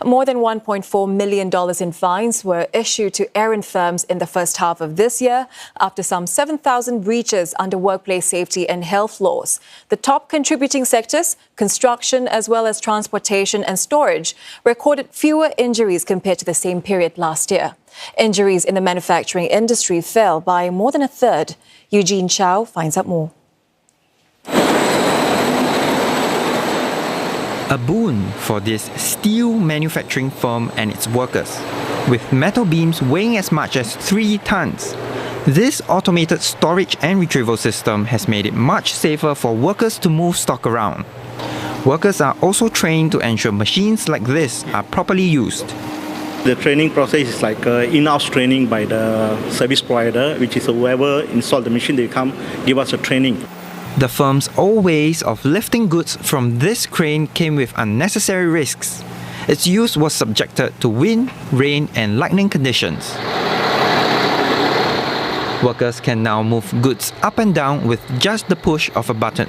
More than $1.4 million in fines were issued to errant firms in the first half of this year after some 7,000 breaches under workplace safety and health laws. The top contributing sectors, construction as well as transportation and storage, recorded fewer injuries compared to the same period last year. Injuries in the manufacturing industry fell by more than a third. Eugene Chow finds out more. A boon for this steel manufacturing firm and its workers, with metal beams weighing as much as 3 tons. This automated storage and retrieval system has made it much safer for workers to move stock around. Workers are also trained to ensure machines like this are properly used. The training process is like in-house training by the service provider, which is whoever installed the machine, they come give us a training. The firm's old ways of lifting goods from this crane came with unnecessary risks. Its use was subjected to wind, rain and lightning conditions. Workers can now move goods up and down with just the push of a button.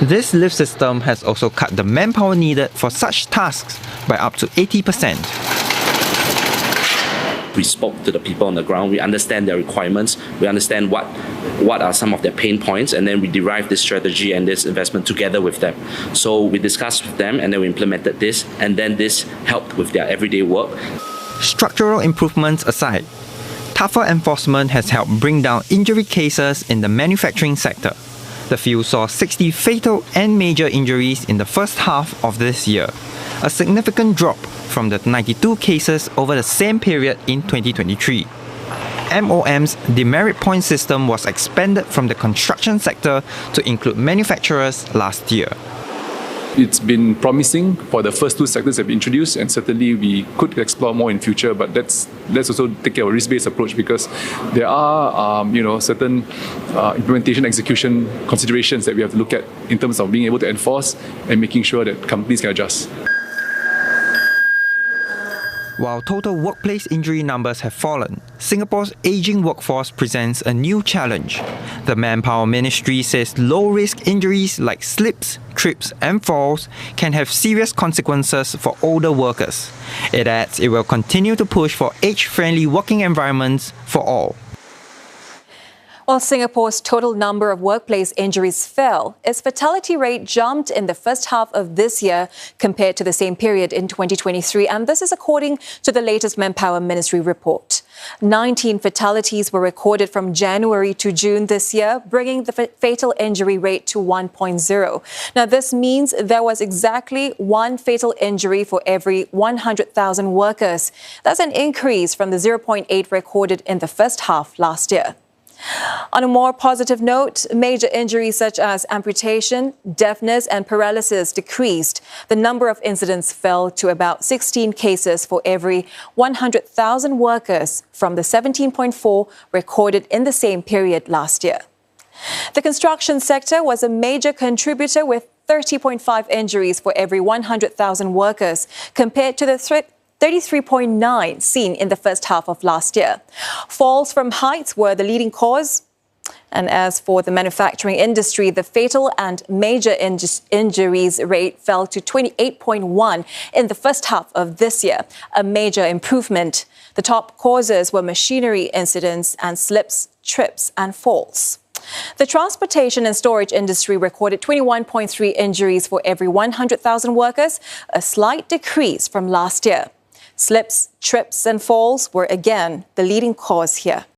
This lift system has also cut the manpower needed for such tasks by up to 80%. We spoke to the people on the ground, we understand their requirements, we understand what are some of their pain points, and then we derived this strategy and this investment together with them. So we discussed with them and then we implemented this, and then this helped with their everyday work. Structural improvements aside, tougher enforcement has helped bring down injury cases in the manufacturing sector. The field saw 60 fatal and major injuries in the first half of this year, a significant drop from the 92 cases over the same period in 2023. MOM's demerit point system was expanded from the construction sector to include manufacturers last year. It's been promising for the first 2 sectors that we introduced, and certainly we could explore more in future, but let's also take a risk-based approach, because there are certain implementation execution considerations that we have to look at in terms of being able to enforce and making sure that companies can adjust. While total workplace injury numbers have fallen, Singapore's aging workforce presents a new challenge. The Manpower Ministry says low-risk injuries like slips, trips and falls can have serious consequences for older workers. It adds it will continue to push for age-friendly working environments for all. While Singapore's total number of workplace injuries fell, its fatality rate jumped in the first half of this year compared to the same period in 2023, and this is according to the latest Manpower Ministry report. 19 fatalities were recorded from January to June this year, bringing the fatal injury rate to 1.0. Now, this means there was exactly 1 fatal injury for every 100,000 workers. That's an increase from the 0.8 recorded in the first half last year. On a more positive note, major injuries such as amputation, deafness and paralysis decreased. The number of incidents fell to about 16 cases for every 100,000 workers from the 17.4 recorded in the same period last year. The construction sector was a major contributor with 30.5 injuries for every 100,000 workers compared to the 33.9 seen in the first half of last year. Falls from heights were the leading cause. And as for the manufacturing industry, the fatal and major injuries rate fell to 28.1 in the first half of this year, a major improvement. The top causes were machinery incidents and slips, trips and falls. The transportation and storage industry recorded 21.3 injuries for every 100,000 workers, a slight decrease from last year. Slips, trips and falls were again the leading cause here.